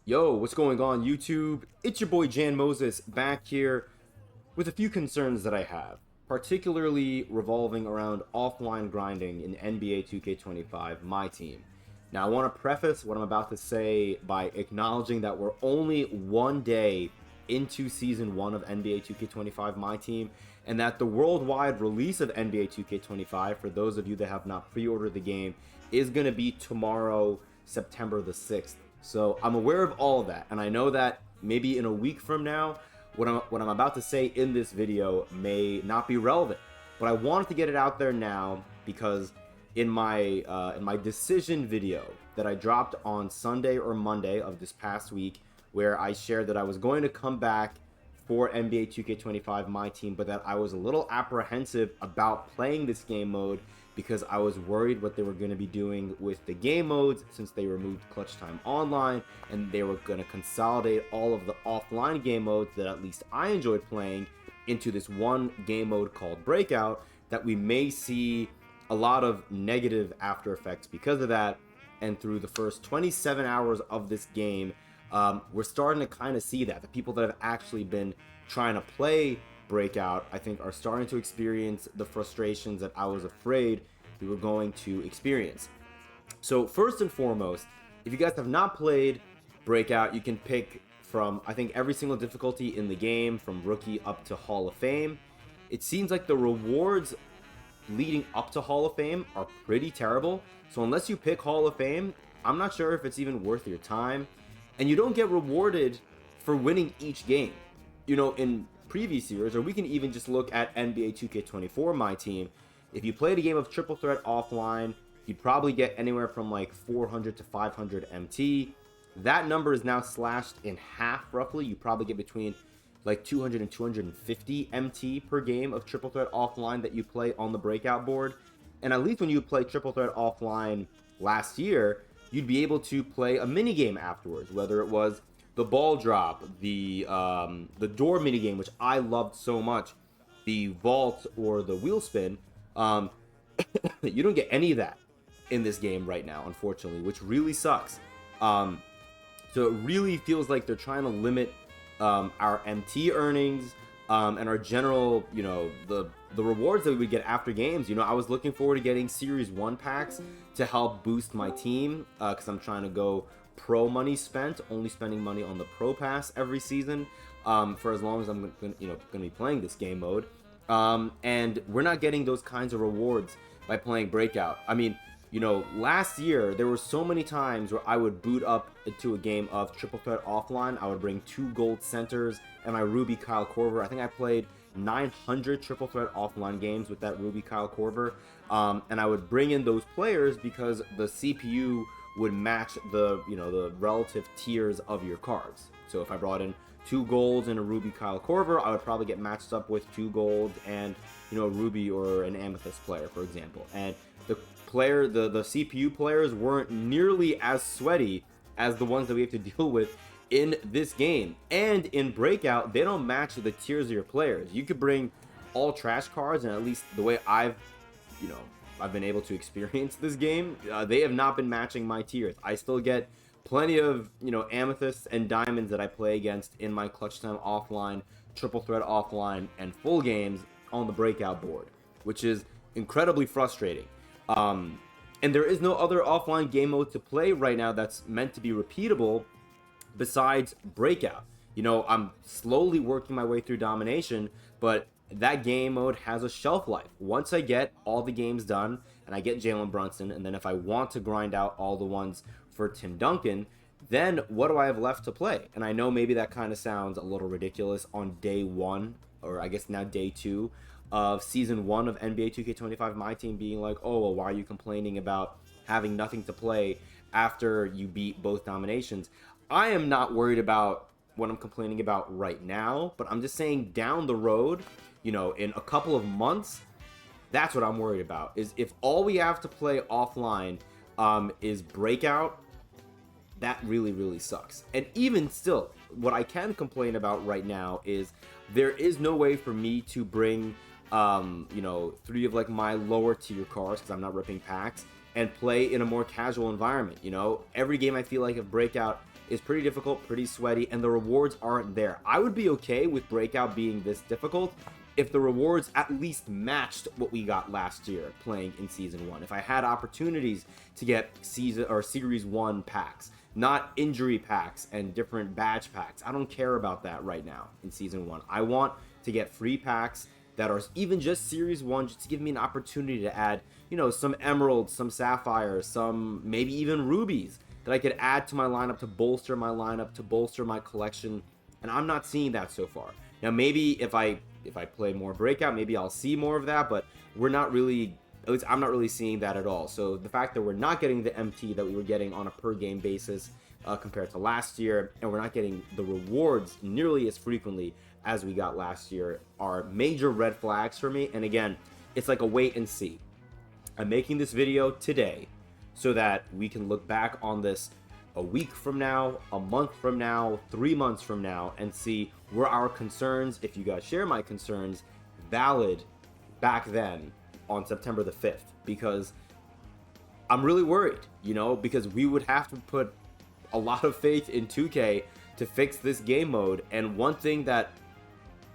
Yo, what's going on YouTube? It's your boy Jan Moses back here with a few concerns that I have, particularly revolving around offline grinding in NBA 2K25, my team. Now, I want to preface what I'm about to say by acknowledging that we're only one day into Season 1 of NBA 2K25, my team, and that the worldwide release of NBA 2K25, for those of you that have not pre-ordered the game, is going to be tomorrow, September the 6th. So I'm aware of all of that, and I know that maybe in a week from now, what I'm about to say in this video may not be relevant, but I wanted to get it out there now because in my decision video that I dropped on Sunday or Monday of this past week, where I shared that I was going to come back for NBA 2K25 my team, but that I was a little apprehensive about playing this game mode because I was worried what they were going to be doing with the game modes since they removed Clutch Time Online and they were going to consolidate all of the offline game modes that at least I enjoyed playing into this one game mode called Breakout, that we may see a lot of negative after effects because of that. And through the first 27 hours of this game, we're starting to kind of see that the people that have actually been trying to play Breakout, I think, are starting to experience the frustrations that I was afraid we were going to experience. So first and foremost, if you guys have not played Breakout, you can pick from, I think, every single difficulty in the game, from Rookie up to Hall of Fame. It seems like the rewards leading up to Hall of Fame are pretty terrible. So unless you pick Hall of Fame, I'm not sure if it's even worth your time. And you don't get rewarded for winning each game. You know, in previous years, or we can even just look at NBA 2K24, my team, if you played a game of Triple Threat offline, you'd probably get anywhere from like 400 to 500 MT. That number is now slashed in half roughly. You probably get between like 200 and 250 MT per game of Triple Threat offline that you play on the Breakout board. And at least when you play Triple Threat offline last year, you'd be able to play a mini game afterwards, whether it was the ball drop, the door mini game, which I loved so much, the vault, or the wheel spin. You don't get any of that in this game right now, unfortunately, which really sucks. So it really feels like they're trying to limit our MT earnings and our general, you know, the rewards that we would get after games. You know, I was looking forward to getting Series 1 packs to help boost my team because I'm trying to go pro money spent, only spending money on the pro pass every season for as long as I'm gonna be playing this game mode. And we're not getting those kinds of rewards by playing Breakout. I mean, you know, last year there were so many times where I would boot up into a game of Triple Threat offline. I would bring 2 gold centers and my Ruby Kyle Korver. I think I played 900 Triple Threat offline games with that Ruby Kyle Korver, and I would bring in those players because the CPU would match the, you know, the relative tiers of your cards. So if I brought in 2 golds and a Ruby Kyle Korver, I would probably get matched up with 2 golds and, you know, a Ruby or an Amethyst player, for example. And the CPU players weren't nearly as sweaty as the ones that we have to deal with in this game. And in Breakout, they don't match the tiers of your players. You could bring all trash cards, and at least the way I've been able to experience this game, they have not been matching my tiers. I still get plenty of, you know, amethysts and diamonds that I play against in my Clutch Time offline, Triple Threat offline, and full games on the Breakout board, which is incredibly frustrating. And there is no other offline game mode to play right now that's meant to be repeatable besides Breakout. You know, I'm slowly working my way through Domination, but that game mode has a shelf life. Once I get all the games done and I get Jalen Brunson, and then if I want to grind out all the ones for Tim Duncan, then what do I have left to play? And I know maybe that kind of sounds a little ridiculous on day 1, or I guess now day 2 of season 1 of NBA 2K25 my team, being like, oh, well, why are you complaining about having nothing to play after you beat both dominations? I am not worried about what I'm complaining about right now, but I'm just saying down the road, you know, in a couple of months, that's what I'm worried about. Is if all we have to play offline is Breakout, that really, really sucks. And even still, what I can complain about right now is there is no way for me to bring, you know, 3 of like my lower tier cards, because I'm not ripping packs, and play in a more casual environment. You know, every game I feel like of Breakout is pretty difficult, pretty sweaty, and the rewards aren't there. I would be okay with Breakout being this difficult if the rewards at least matched what we got last year playing in Season 1. If I had opportunities to get Season or Series 1 packs, not injury packs and different badge packs. I don't care about that right now in Season 1. I want to get free packs that are even just Series 1, just to give me an opportunity to add, you know, some emeralds, some sapphires, some maybe even rubies that I could add to my lineup to bolster my lineup, to bolster my collection, and I'm not seeing that so far. Now, maybe if I play more Breakout, maybe I'll see more of that, but we're not really, at least I'm not really seeing that at all. So the fact that we're not getting the MT that we were getting on a per game basis compared to last year, and we're not getting the rewards nearly as frequently as we got last year are major red flags for me. And again, it's like a wait and see. I'm making this video today so that we can look back on this a week from now, a month from now, 3 months from now, and see were our concerns, if you guys share my concerns, valid back then on September the 5th. Because I'm really worried, you know, because we would have to put a lot of faith in 2K to fix this game mode. And one thing that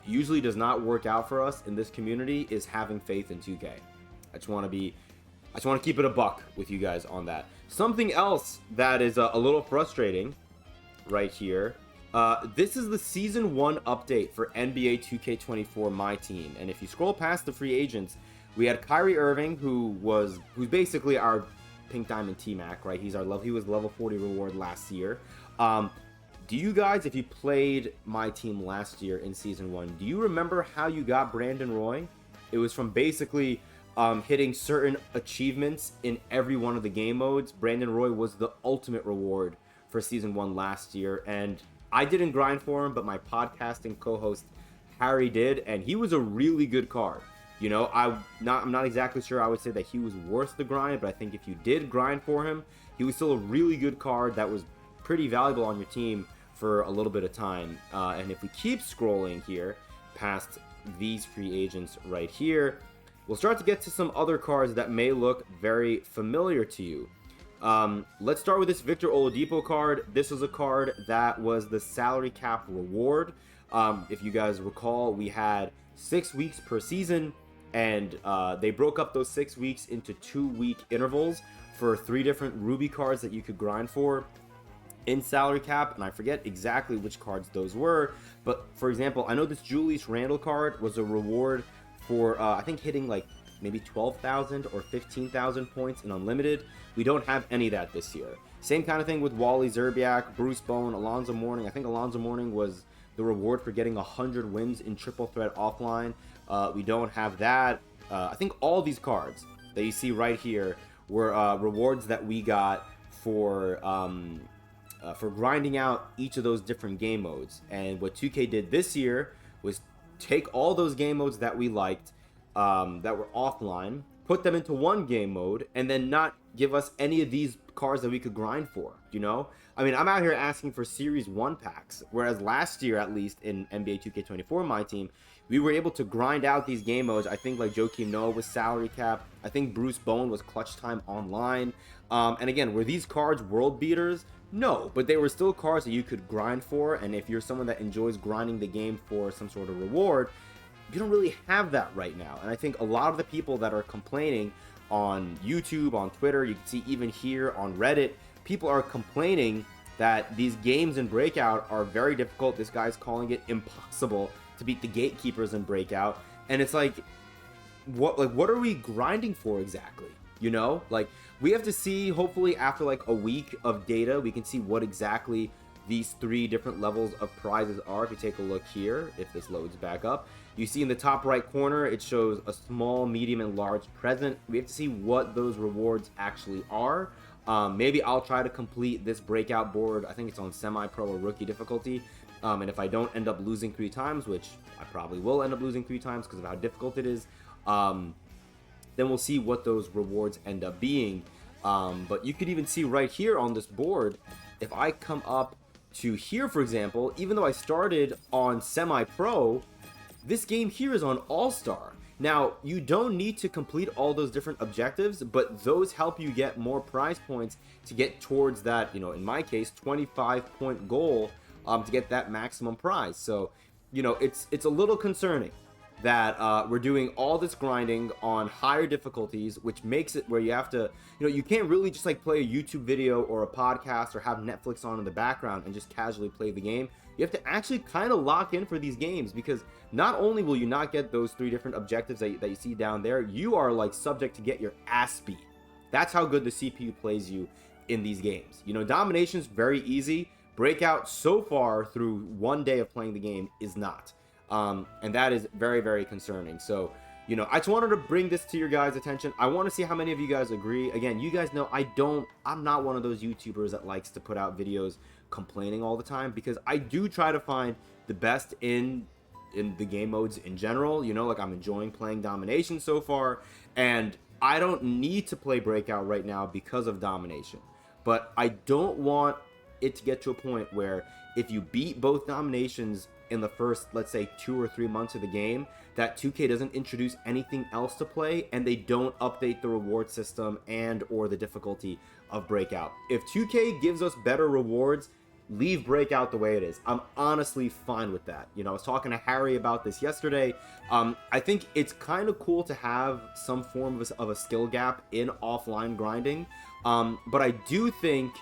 usually does not work out for us in this community is having faith in 2K. I just want to keep it a buck with you guys on that. Something else that is a little frustrating right here. This is the Season 1 update for NBA 2K24 MyTeam. And if you scroll past the free agents, we had Kyrie Irving, who's basically our Pink Diamond T-Mac, right? He was level 40 reward last year. Do you guys, if you played MyTeam last year in Season 1, do you remember how you got Brandon Roy? It was from basically hitting certain achievements in every one of the game modes. Brandon Roy was the ultimate reward for Season 1 last year, and I didn't grind for him, but my podcasting co-host Harry did, and he was a really good card. You know, I'm not exactly sure I would say that he was worth the grind, but I think if you did grind for him, he was still a really good card that was pretty valuable on your team for a little bit of time. And if we keep scrolling here past these free agents right here, we'll start to get to some other cards that may look very familiar to you. Let's start with this Victor Oladipo card. This is a card that was the salary cap reward. If you guys recall, we had 6 weeks per season, and they broke up those 6 weeks into 2-week intervals for 3 different Ruby cards that you could grind for in salary cap, and I forget exactly which cards those were, but for example, I know this Julius Randle card was a reward for I think hitting like maybe 12,000 or 15,000 points in Unlimited. We don't have any of that this year. Same kind of thing with Wally Zerbiak, Bruce Bowen, Alonzo Mourning. I think Alonzo Mourning was the reward for getting 100 wins in Triple Threat offline. We don't have that. I think all these cards that you see right here were rewards that we got for grinding out each of those different game modes. And what 2K did this year was take all those game modes that we liked, that were offline, put them into one game mode, and then not give us any of these cards that we could grind for, you know? I mean, I'm out here asking for Series 1 packs, whereas last year, at least in NBA 2K24 MyTeam, we were able to grind out these game modes. I think like Joakim Noah was salary cap. I think Bruce Bowen was clutch time online. And again, were these cards world beaters? No, but they were still cards that you could grind for, and if you're someone that enjoys grinding the game for some sort of reward, you don't really have that right now. And I think a lot of the people that are complaining on YouTube, on Twitter, you can see even here on Reddit, people are complaining that these games in Breakout are very difficult. This guy's calling it impossible to beat the gatekeepers in Breakout. And it's like, what are we grinding for exactly? You know, like, we have to see, hopefully after like a week of data, we can see what exactly these 3 different levels of prizes are. If you take a look here, if this loads back up, you see in the top right corner, it shows a small, medium, and large present. We have to see what those rewards actually are. Maybe I'll try to complete this Breakout board. I think it's on semi-pro or rookie difficulty. And if I don't end up losing 3 times, which I probably will end up losing 3 times because of how difficult it is, then we'll see what those rewards end up being. But you could even see right here on this board, if I come up to here, for example, even though I started on semi-pro, this game here is on all-star. Now, you don't need to complete all those different objectives, but those help you get more prize points to get towards that, in my case, 25-point goal, to get that maximum prize. So, it's a little concerning that we're doing all this grinding on higher difficulties, which makes it where you have to, you can't really just like play a YouTube video or a podcast or have Netflix on in the background and just casually play the game. You have to actually kind of lock in for these games, because not only will you not get those 3 different objectives that you see down there, you are like subject to get your ass beat. That's how good the CPU plays you in these games. Domination's very easy. Breakout so far through 1 day of playing the game is not. And that is very, very concerning. So, I just wanted to bring this to your guys' attention. I want to see how many of you guys agree. Again, you guys know I'm not one of those YouTubers that likes to put out videos complaining all the time, because I do try to find the best in the game modes in general. Like I'm enjoying playing Domination so far, and I don't need to play Breakout right now because of Domination. But I don't want it to get to a point where if you beat both Dominations in the first, let's say, 2 or 3 months of the game, that 2K doesn't introduce anything else to play, and they don't update the reward system and or the difficulty of Breakout. If 2K gives us better rewards, leave Breakout the way it is. I'm honestly fine with that. I was talking to Harry about this yesterday. I think it's kind of cool to have some form of a skill gap in offline grinding, but I do think,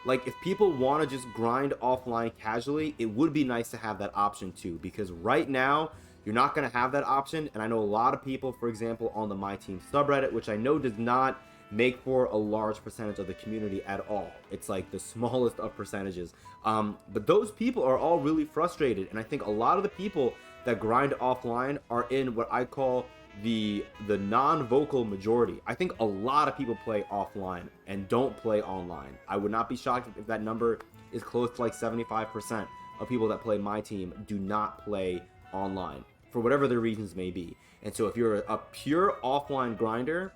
like, if people want to just grind offline casually, it would be nice to have that option too, because right now you're not going to have that option. And I know a lot of people, for example, on the MyTeam subreddit, which I know does not make for a large percentage of the community at all. It's like the smallest of percentages. But those people are all really frustrated. And I think a lot of the people that grind offline are in what I call the non-vocal majority. I think a lot of people play offline and don't play online. I would not be shocked if that number is close to like 75% of people that play MyTeam do not play online for whatever their reasons may be. And so if you're a pure offline grinder,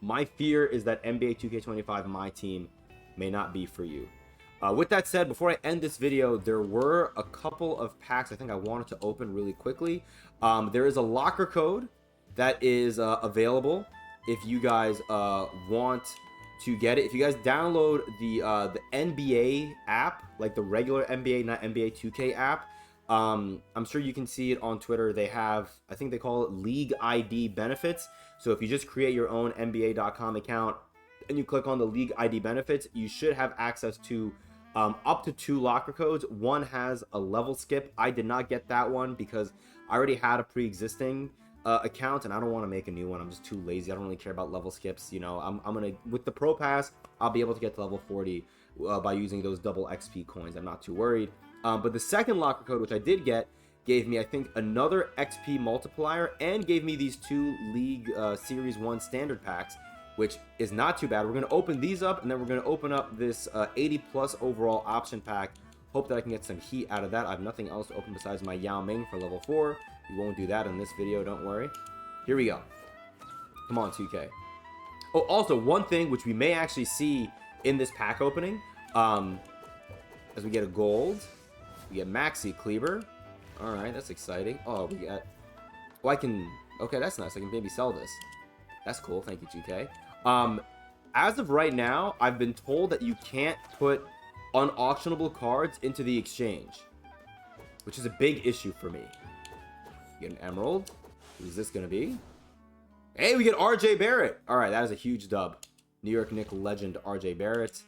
my fear is that NBA 2K25 MyTeam may not be for you. With that said, before I end this video, there were a couple of packs I think I wanted to open really quickly. There is a locker code that is available if you guys want to get it. If you guys download the NBA app, like the regular NBA, not NBA 2K app, I'm sure you can see it on Twitter. They have, I think they call it League ID benefits. So if you just create your own NBA.com account and you click on the League ID benefits, you should have access to up to 2 locker codes. One has a level skip. I did not get that one because I already had a pre-existing account and I don't want to make a new one. I'm just too lazy. I don't really care about level skips. I'm gonna, with the Pro Pass, I'll be able to get to level 40 by using those double XP coins. I'm not too worried. But the second locker code, which I did get, gave me, I think, another XP multiplier and gave me these 2 League Series 1 standard packs, which is not too bad. We're going to open these up, and then we're going to open up this 80-plus overall option pack. Hope that I can get some heat out of that. I have nothing else to open besides my Yao Ming for level 4. We won't do that in this video, don't worry. Here we go. Come on, 2K. Oh, also, one thing which we may actually see in this pack opening, as we get a gold, we get Maxi Kleber. All right, that's exciting. Oh, we got... Oh, I can... Okay, that's nice. I can maybe sell this. That's cool. Thank you, 2K. As of right now, I've been told that you can't put unauctionable cards into the exchange, which is a big issue for me. Get an emerald. Who's this going to be? Hey, we get RJ Barrett. All right, that is a huge dub. New York Knicks legend RJ Barrett.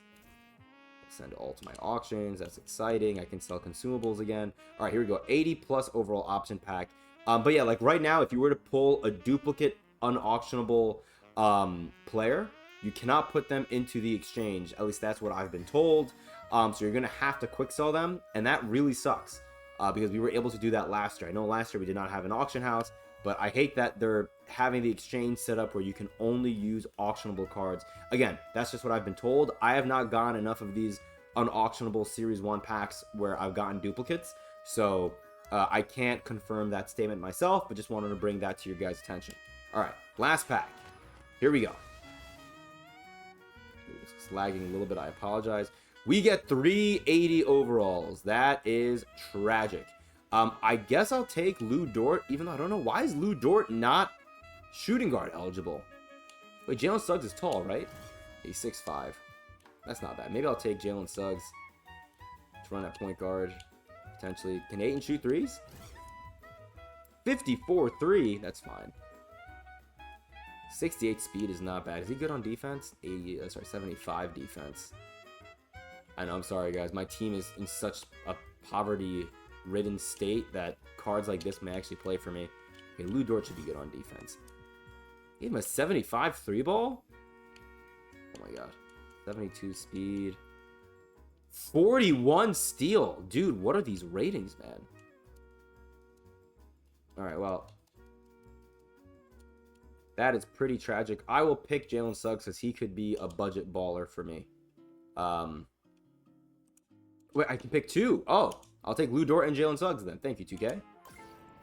Send all to my auctions. That's exciting. I can sell consumables again. All right, here we go. 80-plus overall option pack. But yeah, like right now, if you were to pull a duplicate unauctionable player, you cannot put them into the exchange. At least that's what I've been told. So you're going to have to quick sell them. And that really sucks because we were able to do that last year. I know last year we did not have an auction house, but I hate that they're having the exchange set up where you can only use auctionable cards. Again, that's just what I've been told. I have not gotten enough of these unauctionable Series 1 packs where I've gotten duplicates. So I can't confirm that statement myself, but just wanted to bring that to your guys' attention. All right, last pack. Here we go. It's lagging a little bit. I apologize. We get 380 overalls. That is tragic. I guess I'll take Lou Dort, even though I don't know why is Lou Dort not shooting guard eligible. Wait, Jalen Suggs is tall, right? He's 6'5". That's not bad. Maybe I'll take Jalen Suggs to run at point guard, potentially. Can Ayton shoot threes? 54-3. That's fine. 68 speed is not bad. Is he good on defense? 75 defense. I know, I'm sorry, guys. My team is in such a poverty-ridden state that cards like this may actually play for me. Okay, Lou Dort should be good on defense. Gave him a 75 3-ball? Oh my god. 72 speed. 41 steal. Dude, what are these ratings, man? Alright, well. That is pretty tragic. I will pick Jalen Suggs because he could be a budget baller for me. Wait, I can pick two. Oh, I'll take Lou Dort and Jalen Suggs then. Thank you, 2K.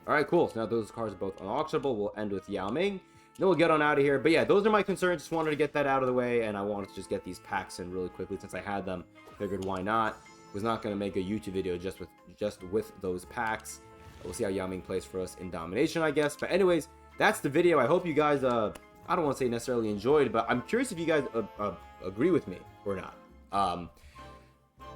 Alright, cool. So now those cards are both unauctionable. We'll end with Yao Ming. Then we'll get on out of here. But yeah, those are my concerns. Just wanted to get that out of the way. And I wanted to just get these packs in really quickly since I had them. Figured why not. Was not going to make a YouTube video just with those packs. We'll see how Yao Ming plays for us in domination, I guess. But anyways, that's the video. I hope you guys, I don't want to say necessarily enjoyed, but I'm curious if you guys agree with me or not.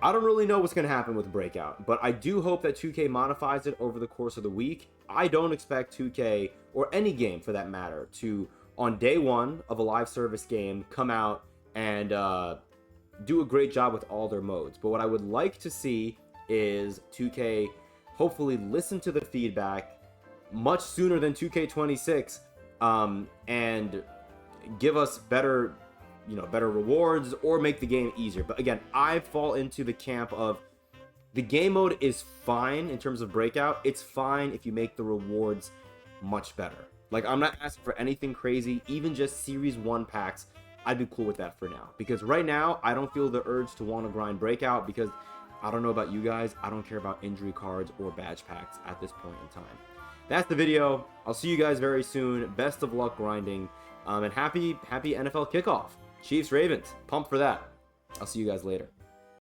I don't really know what's going to happen with Breakout, but I do hope that 2K modifies it over the course of the week. I don't expect 2K, or any game for that matter, to, on day one of a live service game, come out and do a great job with all their modes. But what I would like to see is 2K hopefully listen to the feedback much sooner than 2K26 and give us better rewards or make the game easier. But again, I fall into the camp of the game mode is fine in terms of Breakout. It's fine if you make the rewards much better. Like, I'm not asking for anything crazy, even just Series 1 packs. I'd be cool with that for now. Because right now, I don't feel the urge to want to grind Breakout because I don't know about you guys. I don't care about injury cards or badge packs at this point in time. That's the video. I'll see you guys very soon. Best of luck grinding. And happy NFL kickoff. Chiefs, Ravens. Pumped for that. I'll see you guys later.